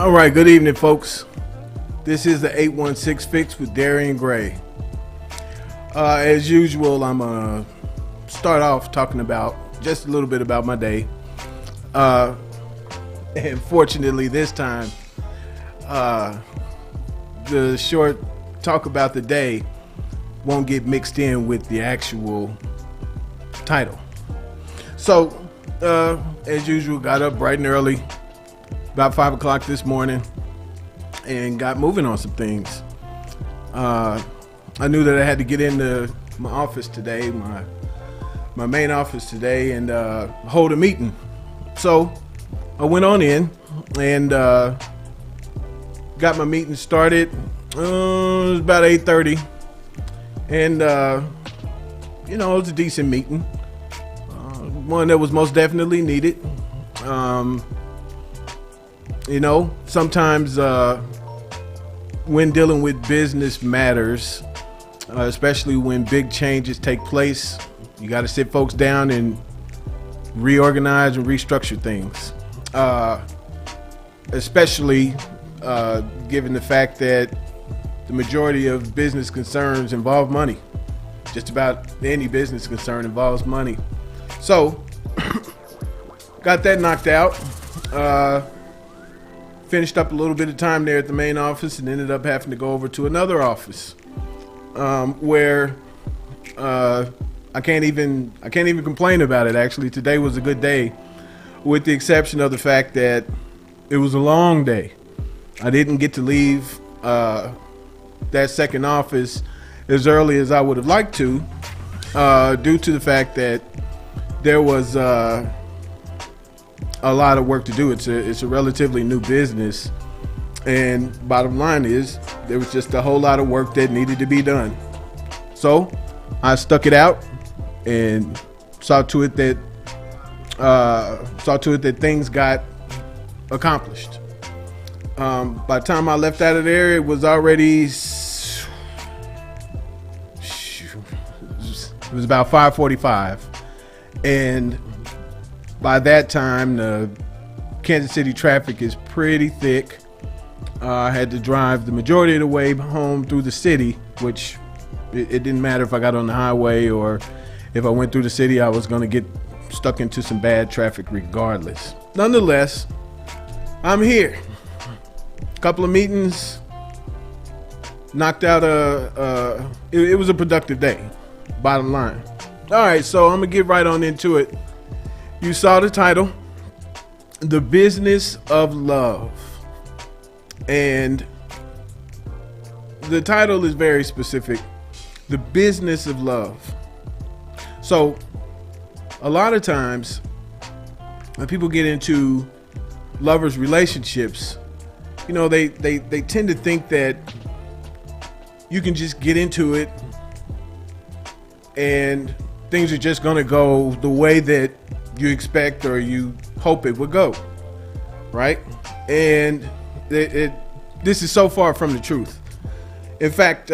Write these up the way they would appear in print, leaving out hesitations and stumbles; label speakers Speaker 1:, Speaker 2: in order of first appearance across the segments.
Speaker 1: All right, good evening, folks. This is the 816 Fix with Darian Gray. As usual, I'm going to start off talking about just a little bit about my day. And fortunately, this time, the short talk about the day won't get mixed in with the actual title. So, as usual, got up bright and early, about 5 o'clock this morning, and got moving on some things. I knew that I had to get into my office today, my main office today, and hold a meeting. So I went on in and got my meeting started. It was about 8:30, and it was a decent meeting, one that was most definitely needed. Sometimes when dealing with business matters, especially when big changes take place, you got to sit folks down and reorganize and restructure things. Especially given the fact that the majority of business concerns involve money. Just about any business concern involves money. So, got that knocked out. Finished up a little bit of time there at the main office and ended up having to go over to another office where I can't even complain about it. Actually, today was a good day, with the exception of the fact that it was a long day. I didn't get to leave that second office as early as I would have liked to, due to the fact that there was a lot of work to do. It's a relatively new business, and bottom line is there was just a whole lot of work that needed to be done. So I stuck it out and saw to it that things got accomplished. By the time I left out of there, it was already it was about 5:45, and by that time the Kansas City traffic is pretty thick. I had to drive the majority of the way home through the city, which it didn't matter if I got on the highway or if I went through the city. I was going to get stuck into some bad traffic regardless. Nonetheless, I'm here. A couple of meetings, knocked out it was a productive day, bottom line. All right, so I'm going to get right on into it. You saw the title, The Business of Love. And the title is very specific, The Business of Love. So a lot of times when people get into lovers' relationships, they tend to think that you can just get into it and things are just going to go the way that you expect or you hope it would go, right? And this is so far from the truth. In fact,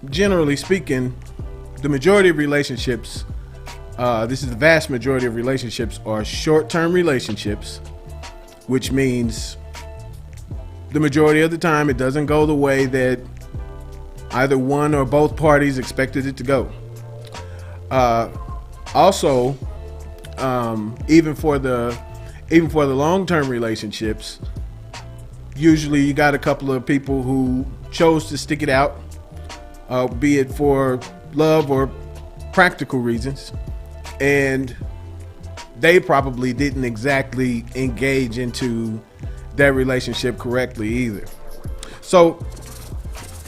Speaker 1: generally speaking, the majority of relationships, this is the vast majority of relationships, are short-term relationships, which means the majority of the time it doesn't go the way that either one or both parties expected it to go. Also, even for the long-term relationships, usually you got a couple of people who chose to stick it out, be it for love or practical reasons, and they probably didn't exactly engage into that relationship correctly either. So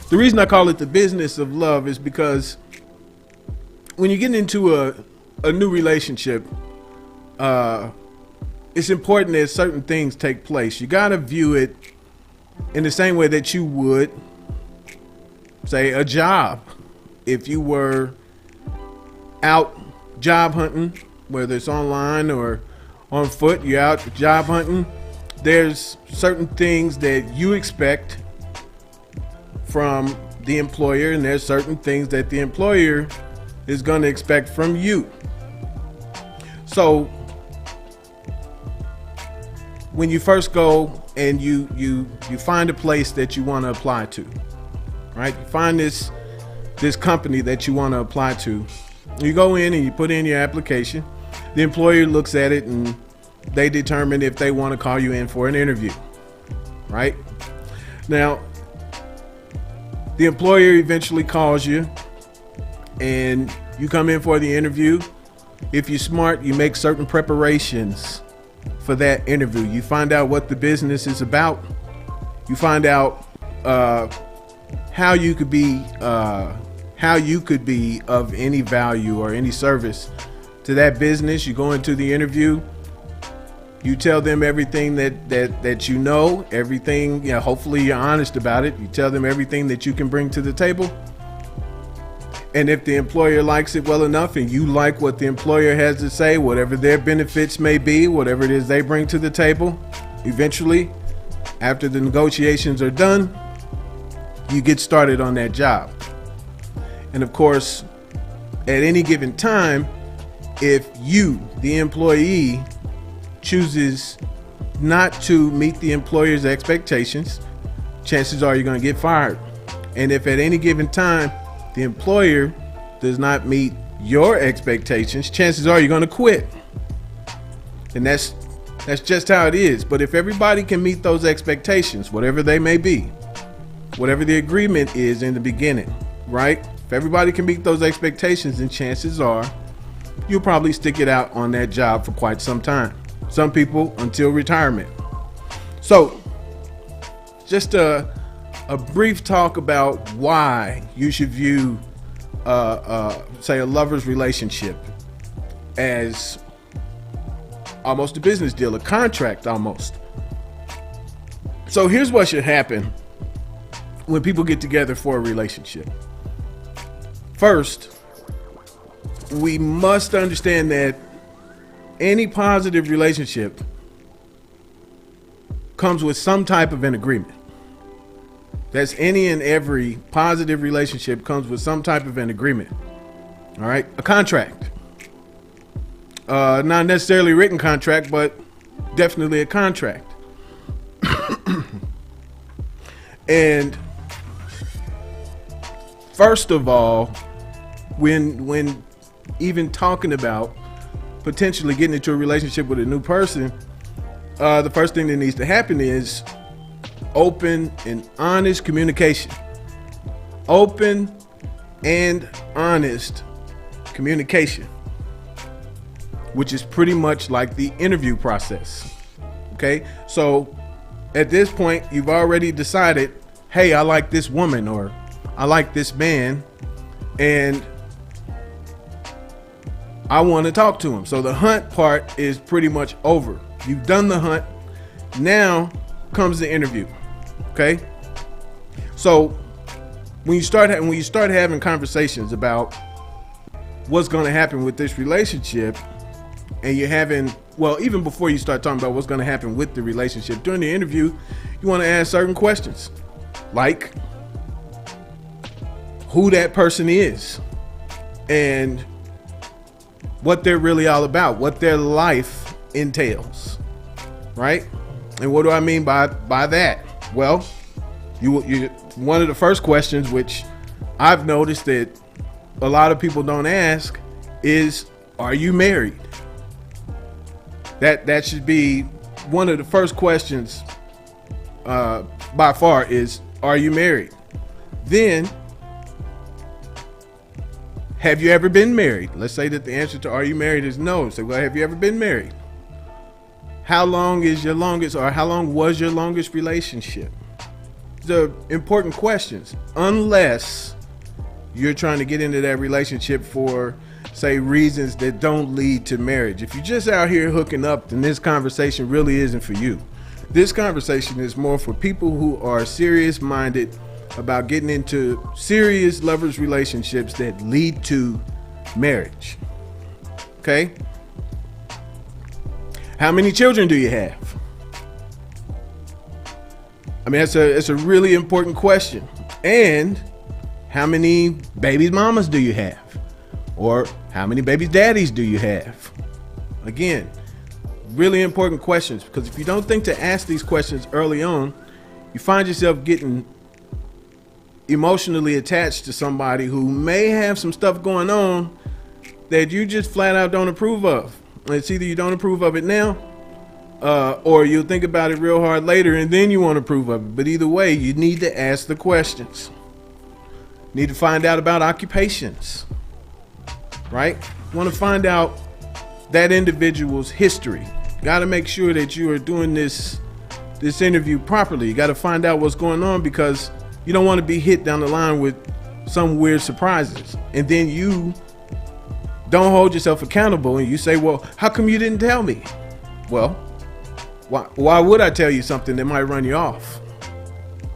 Speaker 1: the reason I call it the business of love is because when you get into a new relationship, it's important that certain things take place. You got to view it in the same way that you would, say, a job. If you were out job hunting, whether it's online or on foot, you're out job hunting, there's certain things that you expect from the employer, and there's certain things that the employer is going to expect from you. So when you first go and you find a place that you want to apply to, right? You find this company that you want to apply to. You go in and you put in your application. The employer looks at it and they determine if they want to call you in for an interview, right? Now, the employer eventually calls you and you come in for the interview. If you're smart, you make certain preparations for that interview. You find out what the business is about. You find out how you could be of any value or any service to that business. You go into the interview. You tell them everything that you know, everything, hopefully you're honest about it. You tell them everything that you can bring to the table. And if the employer likes it well enough and you like what the employer has to say, whatever their benefits may be, whatever it is they bring to the table, eventually, after the negotiations are done, you get started on that job. And of course, at any given time, if you, the employee, chooses not to meet the employer's expectations, chances are you're going to get fired. And if at any given time the employer does not meet your expectations, chances are you're going to quit. And that's just how it is. But if everybody can meet those expectations, whatever they may be, whatever the agreement is in the beginning, right? If everybody can meet those expectations, then chances are you'll probably stick it out on that job for quite some time. Some people until retirement. So just a brief talk about why you should view say a lover's relationship as almost a business deal, a contract almost. So here's what should happen when people get together for a relationship. First, we must understand that any positive relationship comes with some type of an agreement. That's any and every positive relationship comes with some type of an agreement. All right, a contract. Not necessarily a written contract, but definitely a contract. And first of all, when even talking about potentially getting into a relationship with a new person, the first thing that needs to happen is open and honest communication. Open and honest communication, which is pretty much like the interview process. Okay, so at this point, you've already decided, hey, I like this woman or I like this man, and I want to talk to him. So the hunt part is pretty much over. You've done the hunt. Now comes the interview. Okay. So when you start having conversations about what's going to happen with this relationship, and you're having, well, even before you start talking about what's going to happen with the relationship, during the interview, you want to ask certain questions, like who that person is and what they're really all about, what their life entails, right? And what do I mean by that? Well, you one of the first questions, which I've noticed that a lot of people don't ask, is, are you married? That should be one of the first questions by far is, are you married? Then, have you ever been married? Let's say that the answer to are you married is no. Say, well, have you ever been married? How long is your longest, or how long was your longest relationship? The important questions, unless you're trying to get into that relationship for, say, reasons that don't lead to marriage. If you're just out here hooking up, then this conversation really isn't for you. This conversation is more for people who are serious-minded about getting into serious lovers relationships that lead to marriage. Okay? How many children do you have? I mean, it's a really important question. And how many baby mamas do you have? Or how many baby daddies do you have? Again, Really important questions, because if you don't think to ask these questions early on, you find yourself getting emotionally attached to somebody who may have some stuff going on that you just flat out don't approve of. It's either you don't approve of it now, or you'll think about it real hard later and then you won't approve of it. But either way, you need to ask the questions. You need to find out about occupations, right? You want to find out that individual's history. You got to make sure that you are doing this interview properly. You got to find out what's going on, because you don't want to be hit down the line with some weird surprises. And then you don't hold yourself accountable and you say, well, how come you didn't tell me? Well, why would I tell you something that might run you off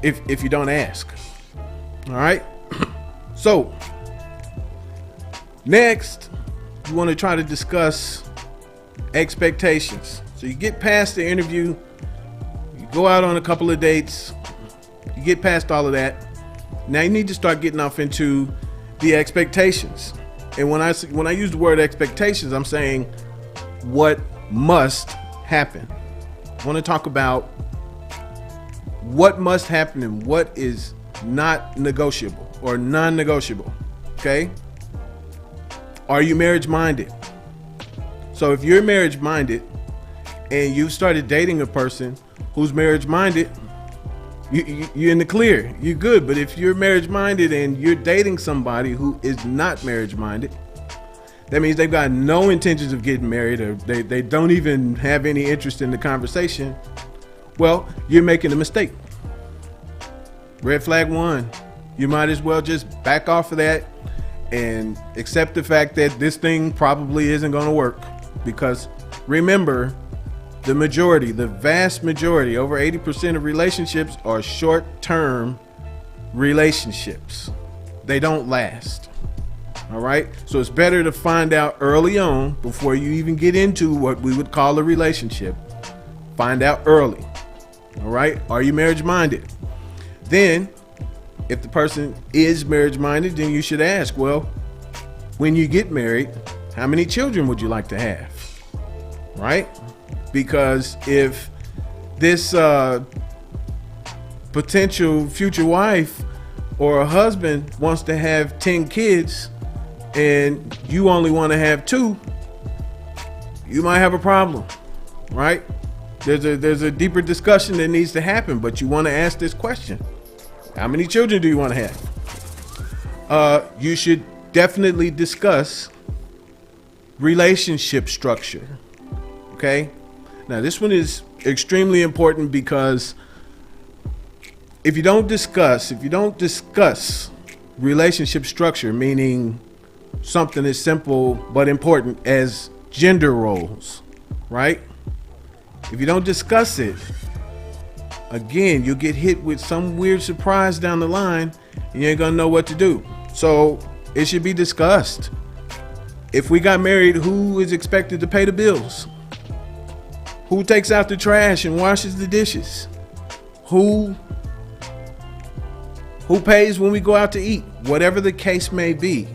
Speaker 1: if you don't ask? All right. So next, you want to try to discuss expectations. So you get past the interview, you go out on a couple of dates, you get past all of that. Now you need to start getting off into the expectations. And when I use the word expectations, I'm saying what must happen. I want to talk about what must happen and what is not negotiable or non-negotiable. Okay? Are you marriage minded? So if you're marriage minded and you've started dating a person who's marriage minded, you're in the clear. You're good. But if you're marriage minded and you're dating somebody who is not marriage minded, that means they've got no intentions of getting married, or they don't even have any interest in the conversation. Well, you're making a mistake. Red flag 1. You might as well just back off of that and accept the fact that this thing probably isn't going to work. Because remember, the vast majority, over 80% of relationships are short-term relationships. They don't last. All right. So it's better to find out early on before you even get into what we would call a relationship. Find out early. All right. Are you marriage minded? Then if the person is marriage minded, then you should ask, well, when you get married, how many children would you like to have? Right? Because if this potential future wife or a husband wants to have 10 kids and you only want to have 2, you might have a problem, right? There's a deeper discussion that needs to happen, but you want to ask this question. How many children do you want to have? You should definitely discuss relationship structure. Okay? Now, this one is extremely important, because if you don't discuss relationship structure, meaning something as simple but important as gender roles, right? If you don't discuss it, again, you'll get hit with some weird surprise down the line and you ain't gonna know what to do. So it should be discussed. If we got married, who is expected to pay the bills? Who takes out the trash and washes the dishes? Who pays when we go out to eat? Whatever the case may be,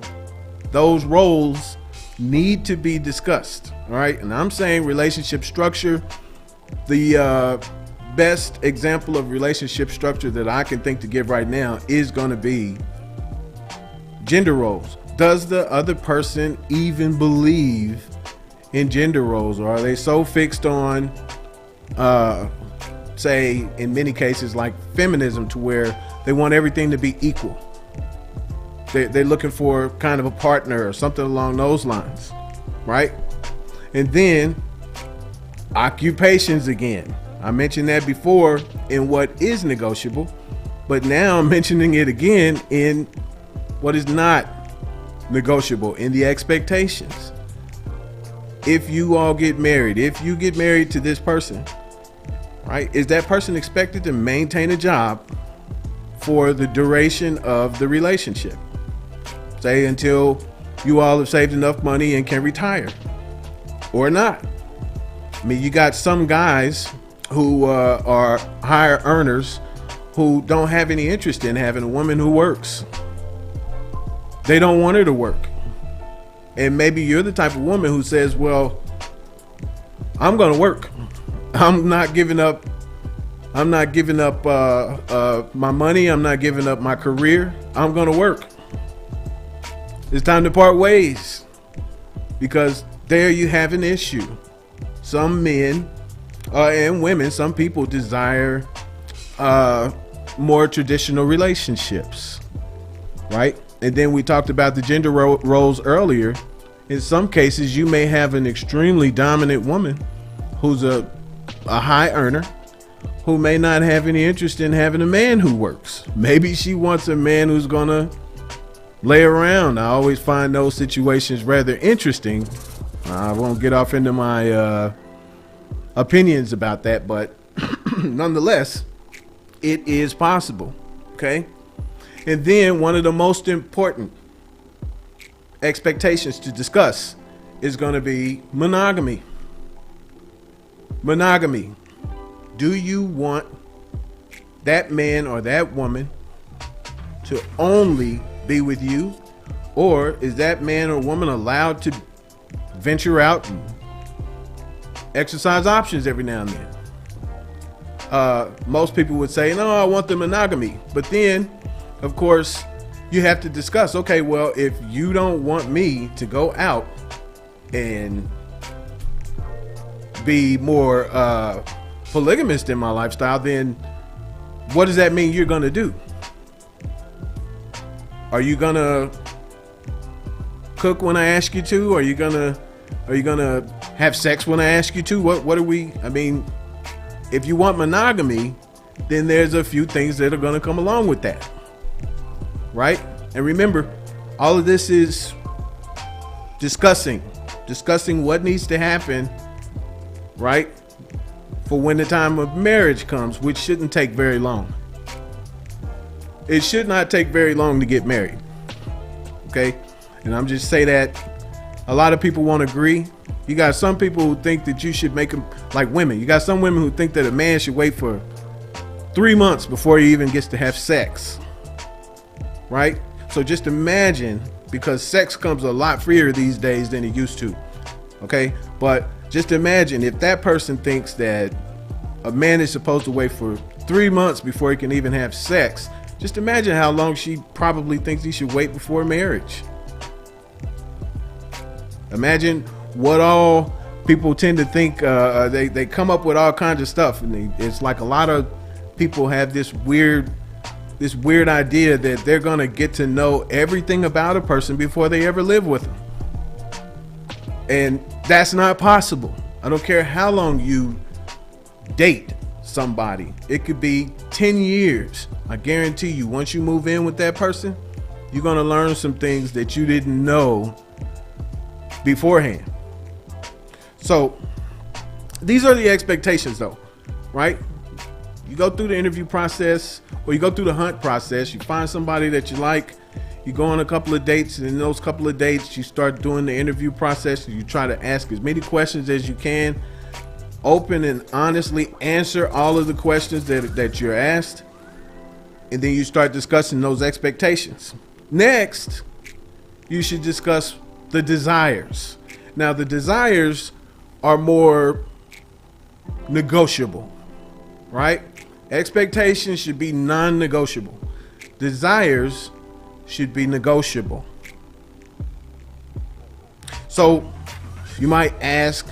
Speaker 1: those roles need to be discussed. All right. And I'm saying relationship structure. The best example of relationship structure that I can think to give right now is going to be gender roles. Does the other person even believe in gender roles, or are they so fixed on, say, in many cases like feminism, to where they want everything to be equal? They're looking for kind of a partner or something along those lines, right? And then occupations again. I mentioned that before in what is negotiable, but now I'm mentioning it again in what is not negotiable, in the expectations. If you all get married, if you get married to this person, right, is that person expected to maintain a job for the duration of the relationship? Say until you all have saved enough money and can retire, or not. I mean, you got some guys who are higher earners who don't have any interest in having a woman who works. They don't want her to work. And maybe you're the type of woman who says, well, I'm going to work. I'm not giving up. I'm not giving up my money. I'm not giving up my career. I'm going to work. It's time to part ways, because there you have an issue. Some men and women, some people desire more traditional relationships, right? And then we talked about the gender roles earlier. In some cases, you may have an extremely dominant woman who's a high earner, who may not have any interest in having a man who works. Maybe she wants a man who's gonna lay around. I always find those situations rather interesting. I won't get off into my opinions about that, but nonetheless, it is possible. Okay. And then one of the most important expectations to discuss is going to be monogamy. Monogamy. Do you want that man or that woman to only be with you, or is that man or woman allowed to venture out and exercise options every now and then? Most people would say, no, I want the monogamy. But then, of course, you have to discuss, okay, well, if you don't want me to go out and be more polygamist in my lifestyle, then what does that mean you're going to do? Are you going to cook when I ask you to? Are you going to have sex when I ask you to? What are we? I mean, if you want monogamy, then there's a few things that are going to come along with that. Right? And remember, all of this is discussing what needs to happen, right? For when the time of marriage comes, which shouldn't take very long. It should not take very long to get married. Okay? And I'm just say that a lot of people won't agree. You got some people who think that you should make them like women. You got some women who think that a man should wait for 3 months before he even gets to have sex. Right? So just imagine, because sex comes a lot freer these days than it used to. Okay? But just imagine if that person thinks that a man is supposed to wait for 3 months before he can even have sex. Just imagine how long she probably thinks he should wait before marriage. Imagine what all people tend to think. They come up with all kinds of stuff, and it's like a lot of people have this weird idea that they're gonna get to know everything about a person before they ever live with them. And that's not possible. I don't care how long you date somebody. It could be 10 years. I guarantee you, once you move in with that person, you're gonna learn some things that you didn't know beforehand. So these are the expectations though, right? You go through the interview process, or you go through the hunt process. You find somebody that you like. You go on a couple of dates, and in those couple of dates, you start doing the interview process. And you try to ask as many questions as you can. Open and honestly answer all of the questions that you're asked. And then you start discussing those expectations. Next, you should discuss the desires. Now, the desires are more negotiable, right? Expectations should be non-negotiable. Desires should be negotiable. So you might ask,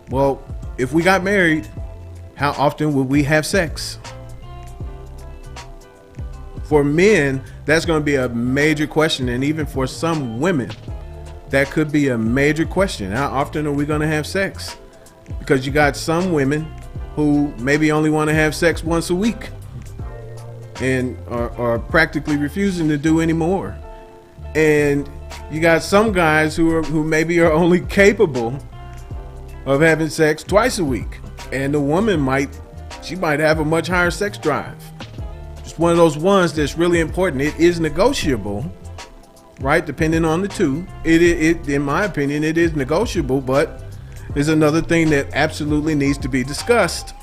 Speaker 1: well, if we got married, how often would we have sex? For men, that's going to be a major question. And even for some women, that could be a major question. How often are we going to have sex? Because you got some women who maybe only want to have sex once a week and are practically refusing to do any more. And you got some guys who maybe are only capable of having sex twice a week. And the woman might have a much higher sex drive. Just one of those ones that's really important. It is negotiable, right? Depending on the two. It in my opinion, it is negotiable, but there's another thing that absolutely needs to be discussed.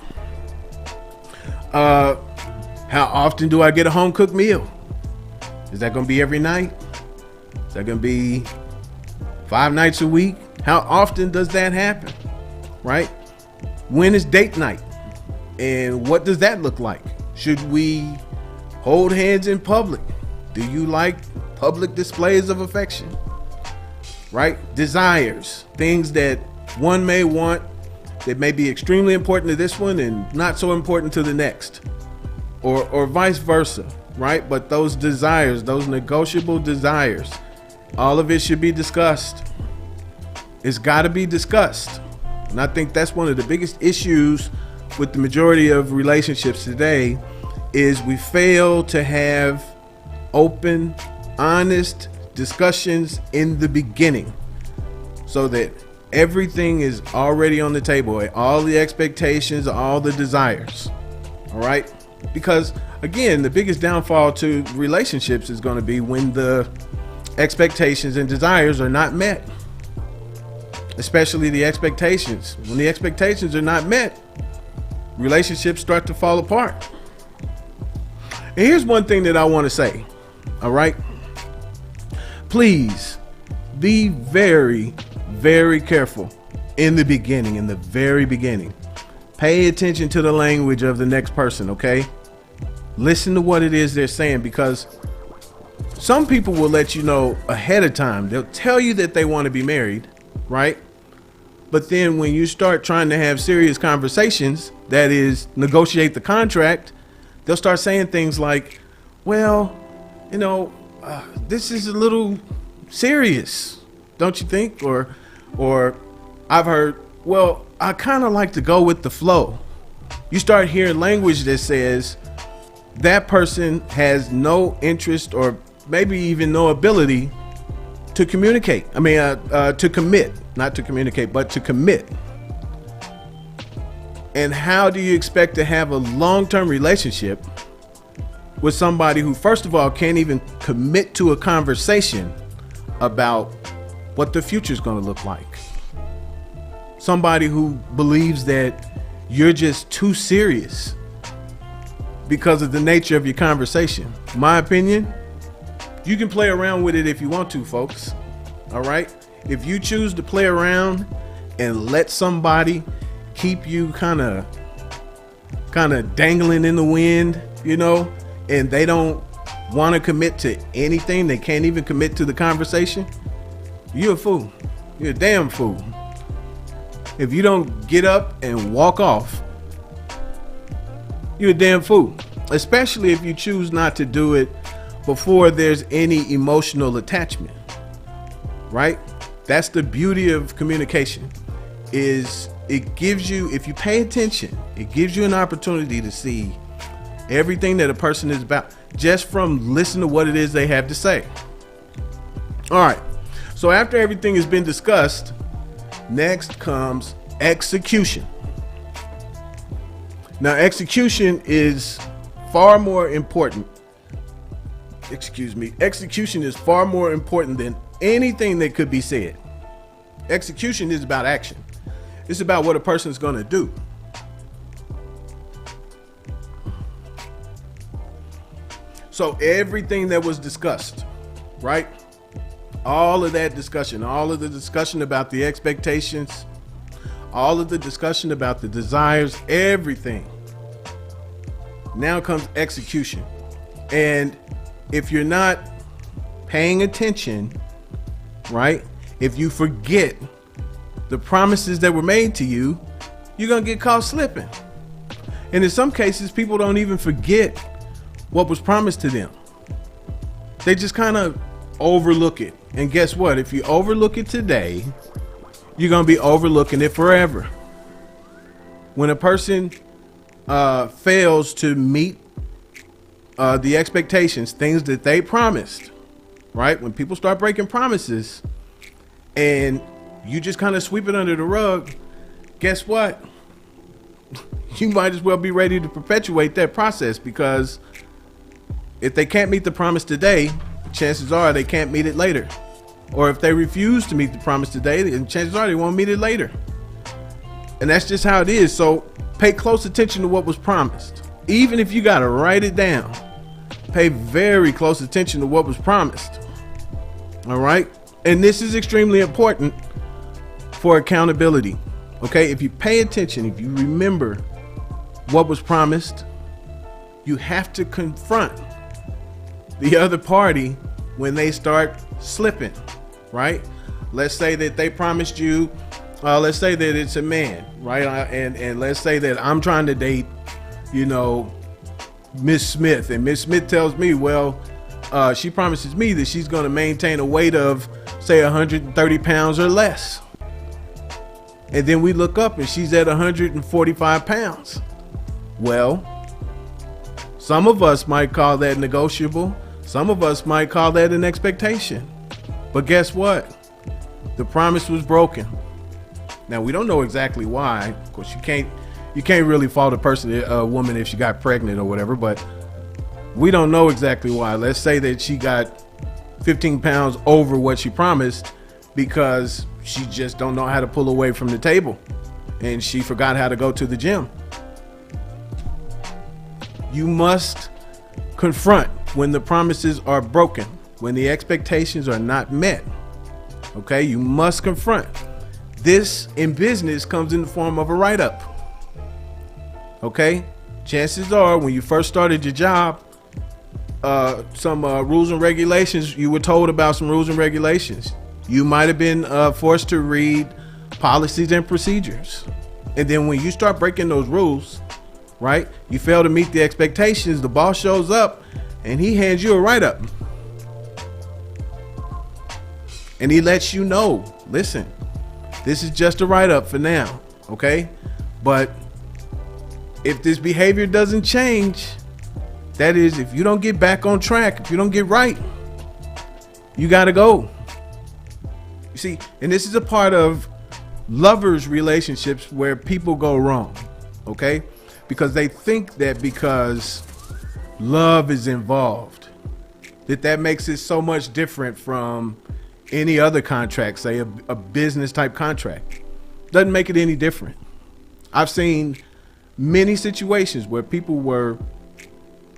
Speaker 1: How often do I get a home cooked meal? Is that going to be every night? Is that going to be 5 nights a week? How often does that happen? Right? When is date night? And what does that look like? Should we hold hands in public? Do you like public displays of affection? Right? Desires, things that one may want that may be extremely important to this one and not so important to the next, or vice versa, right? But those desires, those negotiable desires, all of it should be discussed. It's got to be discussed. And I think that's one of the biggest issues with the majority of relationships today is we fail to have open, honest discussions in the beginning so that everything is already on the table, all the expectations, all the desires. All right? Because again, the biggest downfall to relationships is going to be when the expectations and desires are not met. Especially the expectations. When the expectations are not met, relationships start to fall apart. And here's one thing that I want to say. All right? Please be very, very careful in the beginning, in the very beginning. Pay attention to the language of the next person, okay? Listen to what it is they're saying, because some people will let you know ahead of time. They'll tell you that they want to be married, right? But then when you start trying to have serious conversations, that is, negotiate the contract, they'll start saying things like, well, you know, this is a little serious, don't you think? Or I've heard, well, I kind of like to go with the flow. You start hearing language that says that person has no interest or maybe even no ability to communicate. To commit, not to communicate, but to commit. And how do you expect to have a long-term relationship with somebody who, first of all, can't even commit to a conversation about what the future is going to look like? Somebody who believes that you're just too serious because of the nature of your conversation. My opinion, you can play around with it if you want to, folks. All right? If you choose to play around and let somebody keep you kind of dangling in the wind, you know, and they don't want to commit to anything, they can't even commit to the conversation, you're a fool. You're a damn fool. If you don't get up and walk off, you're a damn fool. Especially if you choose not to do it before there's any emotional attachment, right? That's the beauty of communication, is it gives you, if you pay attention, it gives you an opportunity to see everything that a person is about just from listening to what it is they have to say. All right. So after everything has been discussed, next comes execution. Now, execution is far more important. Execution is far more important than anything that could be said. Execution is about action. It's about what a person is going to do. So everything that was discussed, right? All of that discussion, all of the discussion about the expectations, all of the discussion about the desires, everything. Now comes execution. And if you're not paying attention, right? If you forget the promises that were made to you, you're going to get caught slipping. And in some cases, people don't even forget what was promised to them. They just kind of overlook it. And guess what? If you overlook it today, you're going to be overlooking it forever. When a person fails to meet the expectations, things that they promised, right? When people start breaking promises and you just kind of sweep it under the rug, guess what? You might as well be ready to perpetuate that process, because if they can't meet the promise today, chances are they can't meet it later. Or if they refuse to meet the promise today, then chances are they won't meet it later. And that's just how it is. So pay close attention to what was promised. Even if you got to write it down, pay very close attention to what was promised. All right. And this is extremely important for accountability. Okay, if you pay attention, if you remember what was promised, you have to confront the other party when they start slipping, right? Let's say that they promised you, let's say that it's a man, right? And let's say that I'm trying to date, Miss Smith, and Miss Smith tells me, well, she promises me that she's going to maintain a weight of, say, 130 pounds or less. And then we look up and she's at 145 pounds. Well, some of us might call that negotiable. Some of us might call that an expectation. But guess what? The promise was broken. Now, we don't know exactly why. Of course, you can't really fault a woman if she got pregnant or whatever, but we don't know exactly why. Let's say that she got 15 pounds over what she promised because she just don't know how to pull away from the table and she forgot how to go to the gym. You must confront when the promises are broken, when the expectations are not met. Okay, you must confront. This in business comes in the form of a write-up. Okay, chances are when you first started your job, some rules and regulations, you were told about some rules and regulations. You might have been forced to read policies and procedures. And then when you start breaking those rules, right, you fail to meet the expectations, the boss shows up and he hands you a write-up. And he lets you know, listen, this is just a write-up for now, okay? But if this behavior doesn't change, that is, if you don't get back on track, if you don't get right, you got to go. You see, and this is a part of lovers' relationships where people go wrong, okay? Because they think that because love is involved, that makes it so much different from any other contract, say a business type contract. Doesn't make it any different. I've seen many situations where people were,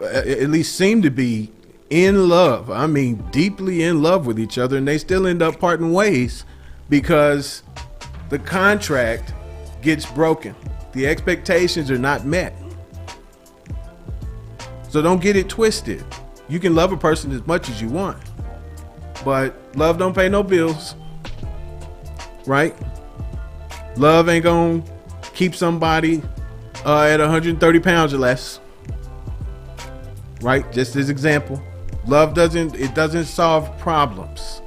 Speaker 1: at least seem to be, in love. I mean, deeply in love with each other, and they still end up parting ways because the contract gets broken. The expectations are not met. So don't get it twisted. You can love a person as much as you want, but love don't pay no bills, right? Love ain't gonna keep somebody at 130 pounds or less, right? Just as example, love doesn't solve problems.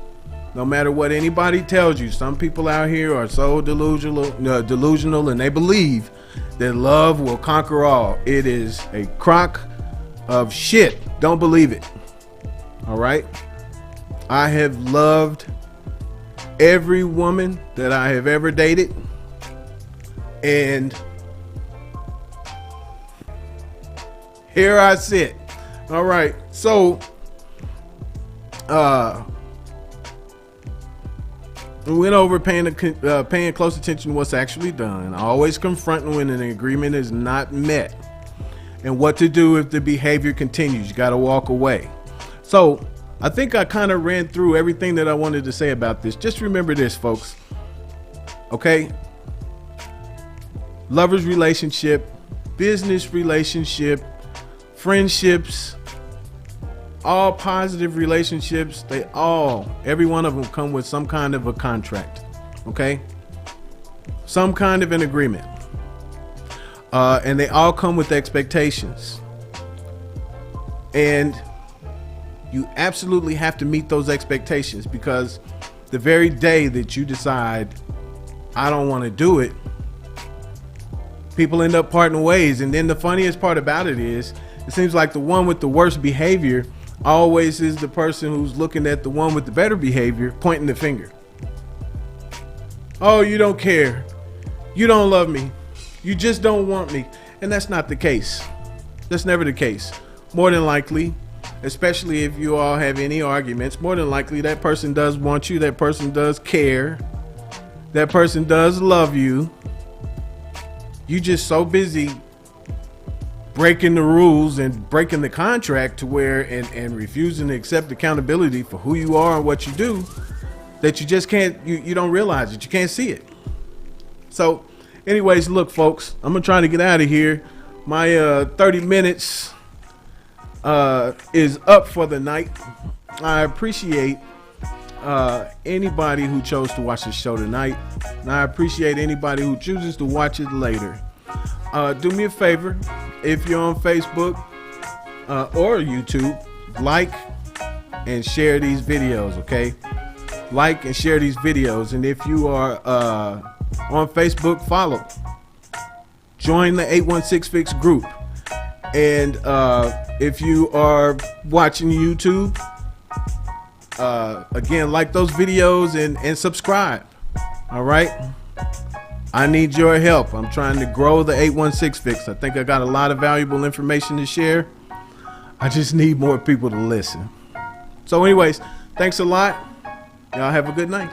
Speaker 1: No matter what anybody tells you, some people out here are so delusional, and they believe that love will conquer all. It is a crock of shit. Don't believe it. All right. I have loved every woman that I have ever dated, and here I sit. All right. So, we went over paying close attention to what's actually done, always confronting when an agreement is not met, and what to do if the behavior continues. You got to walk away. So I think I kind of ran through everything that I wanted to say about this. Just remember this, folks. Okay? Lovers relationship, business relationship, friendships, all positive relationships, every one of them come with some kind of a contract, okay? Some kind of an agreement. And they all come with expectations. And you absolutely have to meet those expectations, because the very day that you decide, I don't want to do it, people end up parting ways. And then the funniest part about it is, it seems like the one with the worst behavior always is the person who's looking at the one with the better behavior, pointing the finger. Oh, you don't care. You don't love me. You just don't want me. And that's not the case. That's never the case. More than likely, especially if you all have any arguments, more than likely that person does want you. That person does care. That person does love you. You just so busy breaking the rules and breaking the contract to where and refusing to accept accountability for who you are and what you do, that you just can't, you don't realize it. You can't see it. So Anyways, look, folks, I'm gonna try to get out of here. My 30 minutes is up for the night. I appreciate anybody who chose to watch the show tonight, and I appreciate anybody who chooses to watch it later. Do me a favor, if you're on Facebook or YouTube, like and share these videos, okay? Like and share these videos, and if you are on Facebook, follow. Join the 816 Fix group, and if you are watching YouTube, again, like those videos and subscribe. All right, I need your help. I'm trying to grow the 816 Fix. I think I got a lot of valuable information to share. I just need more people to listen. So anyways, thanks a lot. Y'all have a good night.